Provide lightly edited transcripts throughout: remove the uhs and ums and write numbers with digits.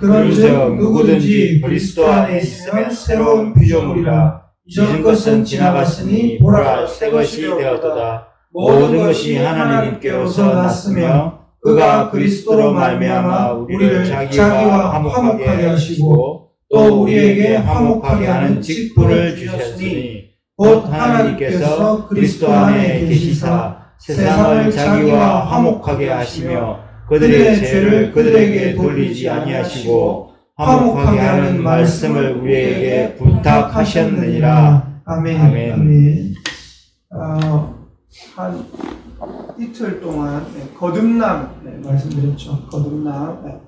그런즉 누구든지 그리스도 안에 있으면 새로운 피조물이라. 이전 것은 지나갔으니 보라 새 것이 되었도다. 모든 것이 하나님께로서 났으며 그가 그리스도로 말미암아 우리를 자기와 화목하게 하시고 또 우리에게 화목하게 하는 직분을 주셨으니 곧 하나님께서 그리스도 안에 계시사 세상을 자기와 화목하게 하시며 그들의 죄를 그들에게 돌리지 아니하시고 화목하게 하는 말씀을 우리에게 부탁하셨느니라. 아멘. 아멘. 한 이틀 동안 거듭남 말씀드렸죠. 거듭남.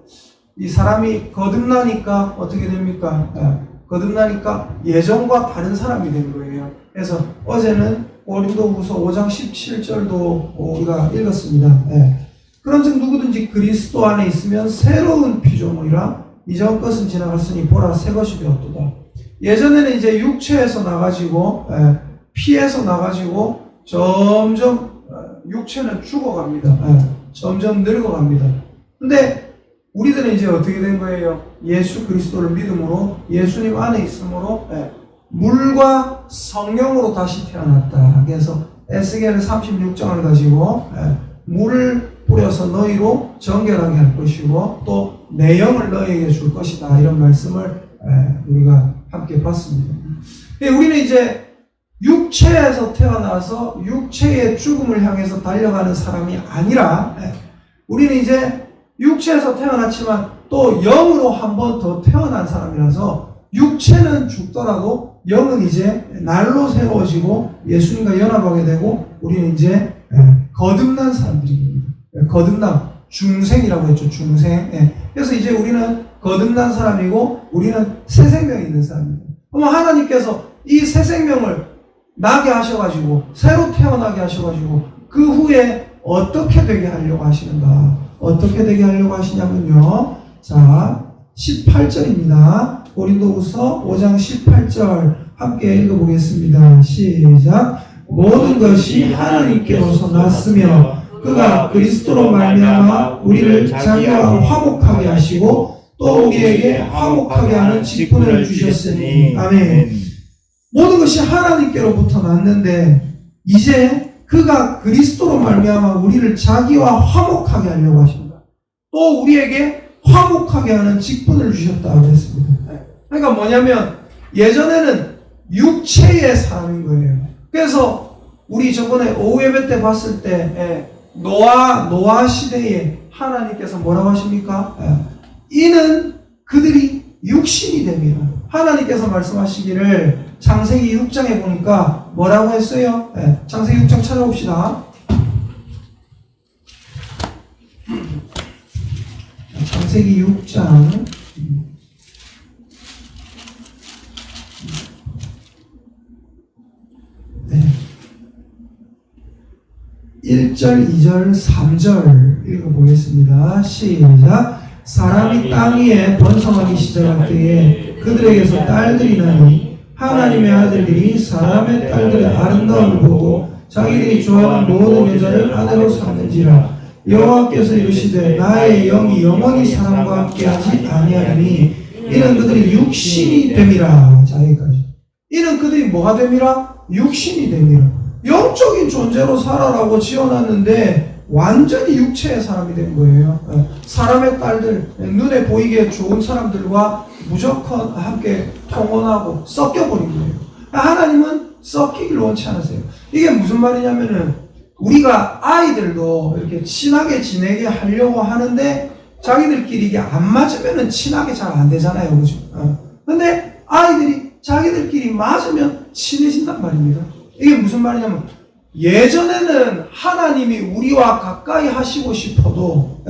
이 사람이 거듭나니까 어떻게 됩니까? 거듭나니까 예전과 다른 사람이 된 거예요. 그래서 어제는 고린도후서 5장 17절도 우리가 읽었습니다. 그런즉 누구든지 그리스도 안에 있으면 새로운 피조물이라. 이전 것은 지나갔으니 보라 새 것이 되었도다. 예전에는 이제 육체에서 나가지고 피에서 나가지고 점점 육체는 죽어갑니다. 점점 늙어갑니다. 근데 우리들은 이제 어떻게 된 거예요? 예수 그리스도를 믿음으로 예수님 안에 있으므로 물과 성령으로 다시 태어났다. 그래서 에스겔 36장을 가지고 물을 뿌려서 너희로 정결하게 할 것이고 또 내 영을 너희에게 줄 것이다. 이런 말씀을 우리가 함께 봤습니다. 우리는 이제 육체에서 태어나서 육체의 죽음을 향해서 달려가는 사람이 아니라 우리는 이제 육체에서 태어났지만 또 영으로 한 번 더 태어난 사람이라서 육체는 죽더라도 영은 이제 날로 새로워지고 예수님과 연합하게 되고 우리는 이제 거듭난 사람들입니다. 거듭남, 중생이라고 했죠. 중생. 그래서 이제 우리는 거듭난 사람이고 우리는 새 생명이 있는 사람입니다. 그럼 하나님께서 이 새 생명을 나게 하셔가지고 새로 태어나게 하셔가지고 그 후에 어떻게 되게 하려고 하시는가? 어떻게 되게 하려고 하시냐면요. 자, 18절입니다. 고린도후서 5장 18절 함께 읽어보겠습니다. 시작. 모든 것이 하나님께로서 났으며 그가 그리스도로 말미암아 우리를 자기와 화목하게 하시고 또 우리에게 화목하게 하는 직분을 주셨으니. 아멘. 모든 것이 하나님께로부터 났는데 이제 그가 그리스도로 말미암아 우리를 자기와 화목하게 하려고 하십니다. 또 우리에게 화목하게 하는 직분을 주셨다고 했습니다. 그러니까 뭐냐면 예전에는 육체의 사람인 거예요. 그래서 우리 저번에 오후 예배 때 봤을 때 노아 시대에 하나님께서 뭐라고 하십니까? 이는 그들이 육신이 됩니다. 하나님께서 말씀하시기를 창세기 6장에 보니까 뭐라고 했어요? 창세기 6장 찾아봅시다. 창세기 6장 1절, 2절, 3절 읽어보겠습니다. 시작. 사람이 땅 위에 번성하기 시작할 때에 그들에게서 딸들이 나니 하나님의 아들들이 사람의 딸들의 아름다움을 보고 자기들이 좋아하는 모든 여자를 아내로 삼는지라. 여호와께서 이르시되 나의 영이 영원히 사람과 함께하지 아니하리니 이는 그들이 육신이 됨이라. 자, 여기까지. 이는 그들이 뭐가 됨이라? 육신이 됨이라. 영적인 존재로 살아라고 지어놨는데 완전히 육체의 사람이 된 거예요. 사람의 딸들, 눈에 보이게 좋은 사람들과 무조건 함께 통혼하고 섞여버린 거예요. 하나님은 섞이기를 원치 않으세요. 이게 무슨 말이냐면은 우리가 아이들도 이렇게 친하게 지내게 하려고 하는데 자기들끼리 이게 안 맞으면은 친하게 잘 안 되잖아요. 그죠? 근데 아이들이 자기들끼리 맞으면 친해진단 말입니다. 이게 무슨 말이냐면 예전에는 하나님이 우리와 가까이 하시고 싶어도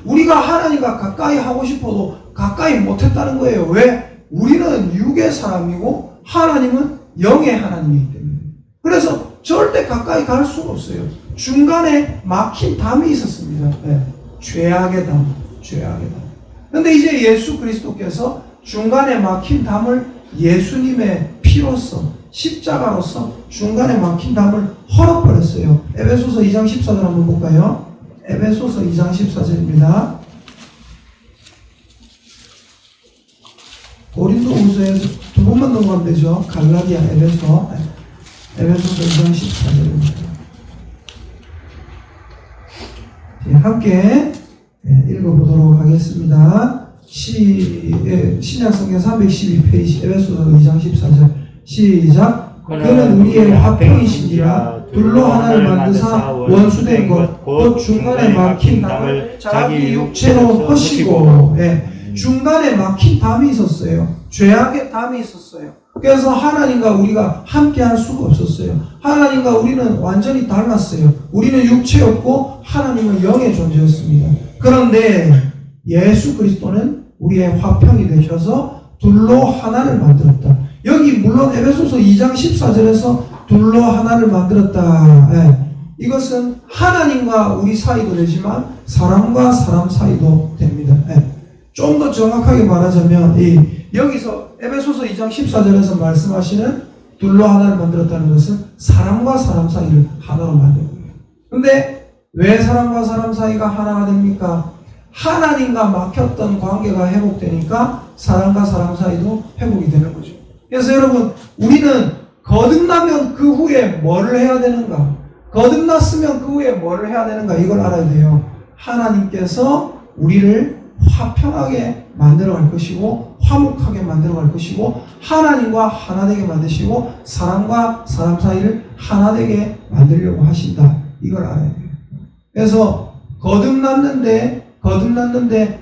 우리가 하나님과 가까이 하고 싶어도 가까이 못했다는 거예요. 왜? 우리는 육의 사람이고 하나님은 영의 하나님이기 때문에. 그래서 절대 가까이 갈 수가 없어요. 중간에 막힌 담이 있었습니다. 죄악의 담, 죄악의 담. 근데 이제 예수 그리스도께서 중간에 막힌 담을 예수님의 피로써 십자가로서 중간에 막힌 담을 헐어버렸어요. 에베소서 2장 14절 한번 볼까요? 에베소서 2장 14절입니다. 에베소서에서 두 번만 넘어가면 되죠. 갈라디아, 에베소. 에베소서 2장 14절입니다. 함께 읽어보도록 하겠습니다. 신약성경 312페이지 에베소서 2장 14절 시작. 그는 우리의 화평이신지라 둘로 하나를 만드사 원수된 것 곧 중간에 막힌 담을 자기 육체로 허시고. 중간에 막힌 담이 있었어요. 죄악의 담이 있었어요. 그래서 하나님과 우리가 함께 할 수가 없었어요. 하나님과 우리는 완전히 달랐어요. 우리는 육체였고 하나님은 영의 존재였습니다. 그런데 예수 그리스도는 우리의 화평이 되셔서 둘로 하나를 만들었다. 여기 물론 에베소서 2장 14절에서 둘로 하나를 만들었다. 이것은 하나님과 우리 사이도 되지만 사람과 사람 사이도 됩니다. 좀 더 정확하게 말하자면 여기서 에베소서 2장 14절에서 말씀하시는 둘로 하나를 만들었다는 것은 사람과 사람 사이를 하나로 만든 거예요. 근데 왜 사람과 사람 사이가 하나가 됩니까? 하나님과 막혔던 관계가 회복되니까 사람과 사람 사이도 회복이 되는 거죠. 그래서 여러분, 우리는 거듭나면 그 후에 뭐를 해야 되는가? 거듭났으면 그 후에 뭐를 해야 되는가? 이걸 알아야 돼요. 하나님께서 우리를 화평하게 만들어갈 것이고 화목하게 만들어갈 것이고 하나님과 하나 되게 만드시고 사람과 사람 사이를 하나 되게 만들려고 하신다. 이걸 알아야 돼요. 그래서 거듭났는데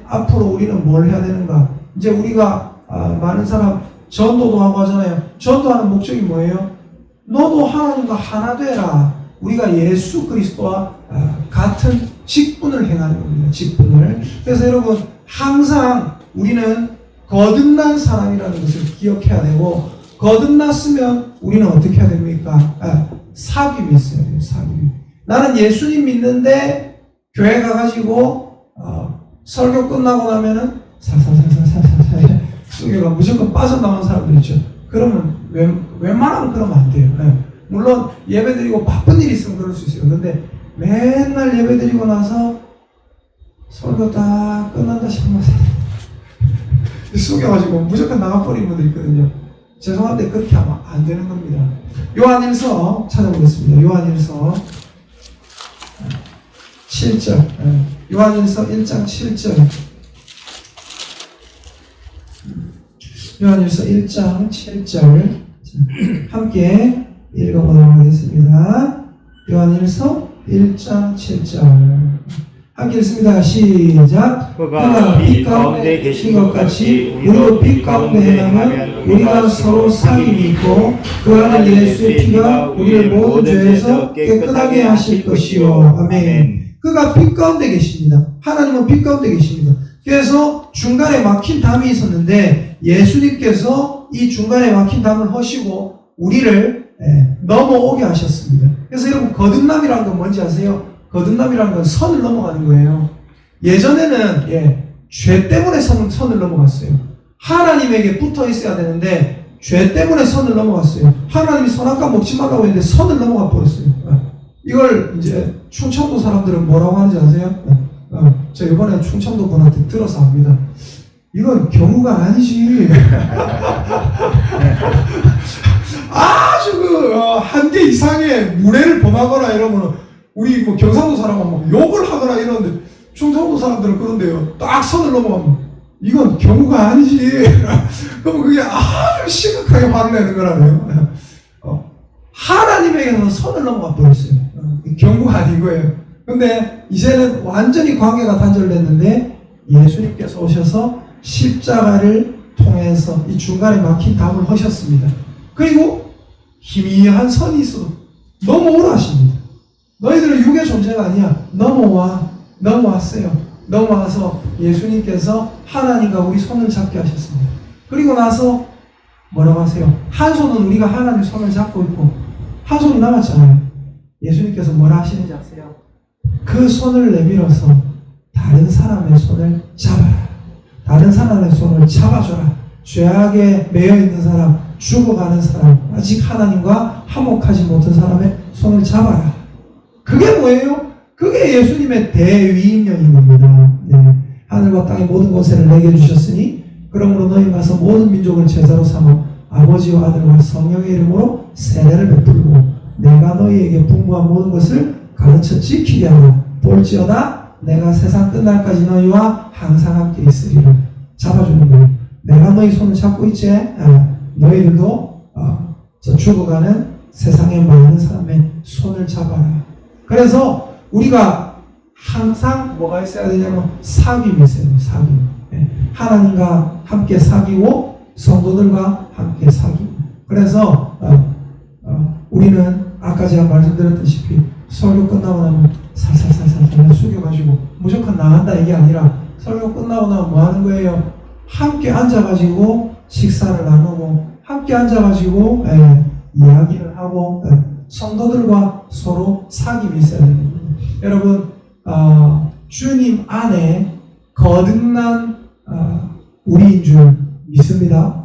앞으로 우리는 뭘 해야 되는가? 이제 우리가 많은 사람 전도도 하고 하잖아요. 전도하는 목적이 뭐예요? 너도 하나님과 하나 되라. 우리가 예수 그리스도와 같은 직분을 행하는 겁니다. 직분을. 그래서 여러분, 항상 우리는 거듭난 사람이라는 것을 기억해야 되고, 거듭났으면 우리는 어떻게 해야 됩니까? 삽입이 있어야 돼요. 삽입. 나는 예수님 믿는데 교회 가가지고 설교 끝나고 나면은 살살살살살살 수교가 무조건 빠져나오는 사람들 있죠. 그러면 웬만하면 그러면 안 돼요. 물론 예배드리고 바쁜 일이 있으면 그럴 수 있어요. 근데 맨날 예배드리고 나서 설교 다 끝난다 싶으면 숙여가지고 무조건 나가버리는 분들 있거든요. 죄송한데 그렇게 하면 안 되는 겁니다. 요한일서 찾아보겠습니다. 요한일서 7절. 요한일서 1장 7절. 요한일서 1장 7절. 함께 읽어보도록 하겠습니다. 요한일서 1장 7절. 함께 읽습니다. 시작. 그가 빛 가운데 계신 것 같이 우리도 빛 가운데 행하면 우리가 서로 사귐이 있고 그 안에 예수의 피가 우리를 모든 죄에서 깨끗하게 하실 것이요. 아멘. 그가 빛 가운데 계십니다. 하나님은 빛 가운데 계십니다. 그래서 중간에 막힌 담이 있었는데 예수님께서 이 중간에 막힌 담을 허시고 우리를 넘어오게 하셨습니다. 그래서 여러분, 거듭남이라는 건 뭔지 아세요? 거듭남이라는 건 선을 넘어가는 거예요. 예전에는 죄 때문에 선을 넘어갔어요. 하나님에게 붙어 있어야 되는데 죄 때문에 선을 넘어갔어요. 하나님이 선악과 먹지 말라고 했는데 선을 넘어가 버렸어요. 이걸 이제 충청도 사람들은 뭐라고 하는지 아세요? 저 이번에 충청도 분한테 들어서 합니다. 이건 경우가 아니지. 아주 한계 이상의 무례를 범하거나 이러면 우리 뭐 경상도 사람은 막 욕을 하거나 이러는데 충청도 사람들은 그런데요. 딱 선을 넘어가면 이건 경우가 아니지. 그럼 그게 아주 심각하게 화를 내는 거라고요. 하나님에게서 선을 넘어가 버렸어요. 경우가 아닌 거예요. 근데 이제는 완전히 관계가 단절됐는데 예수님께서 오셔서 십자가를 통해서 이 중간에 막힌 담을 허셨습니다. 그리고 희미한 선이 있어도 넘어오라 하십니다. 너희들은 육의 존재가 아니야. 넘어왔어요. 넘어와서 예수님께서 하나님과 우리 손을 잡게 하셨습니다. 그리고 나서 뭐라고 하세요? 한 손은 우리가 하나님 손을 잡고 있고 한 손이 남았잖아요. 예수님께서 뭐라 하시는지 아세요? 그 손을 내밀어서 다른 사람의 손을 잡아라. 다른 사람의 손을 잡아줘라. 죄악에 매여있는 사람, 죽어가는 사람, 아직 하나님과 화목하지 못한 사람의 손을 잡아라. 그게 뭐예요? 그게 예수님의 대위임령인 겁니다. 하늘과 땅의 모든 권세를 내게 주셨으니 그러므로 너희 가서 모든 민족을 제자로 삼아 아버지와 아들과 성령의 이름으로 세례를 베풀고 내가 너희에게 분부한 모든 것을 가르쳐 지키게 하라. 볼지어다 내가 세상 끝날까지 너희와 항상 함께 있으리라. 잡아주는 거예요. 내가 너희 손을 잡고 있지. 너희들도 저 죽어가는 세상의 많은 사람의 손을 잡아라. 그래서 우리가 항상 뭐가 있어야 되냐면 사귐이 있어야 돼요. 사귐. 하나님과 함께 사귀고 성도들과 함께 사귀고. 그래서 우리는 아까 제가 말씀드렸다시피 설교 끝나고 나면 살살살살 숙여가지고 무조건 나간다 이게 아니라 설교 끝나고 나면 뭐 하는 거예요? 함께 앉아가지고 식사를 나누고 함께 앉아가지고 이야기를 하고 성도들과 서로 사귐이 있어야 됩니다. 여러분 주님 안에 거듭난 우리인 줄 믿습니다.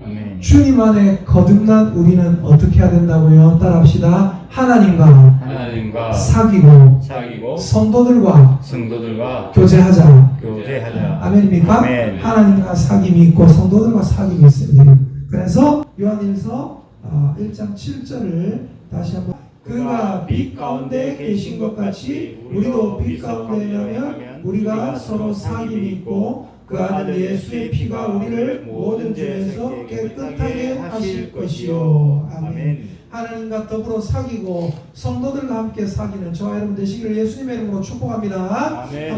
아멘. 주님 안에 거듭난 우리는 어떻게 해야 된다고요? 따라합시다. 하나님과 사귀고 성도들과 교제하자. 아멘입니까? 아멘. 하나님과 사귐이 있고 성도들과 사귐이 있어야 돼요. 그래서 요한일서 1장 7절을 다시 한번 그가 빛 가운데 계신 것 같이 우리도 빛 가운데라면 우리가 서로 사귐이 있고 그 아들 예수의 피가 우리를 모든 죄에서 깨끗하게 하실 것이요. 아멘. 하나님과 더불어 사귀고 성도들과 함께 사귀는 저와 여러분 되시기를 예수님의 이름으로 축복합니다. 아멘.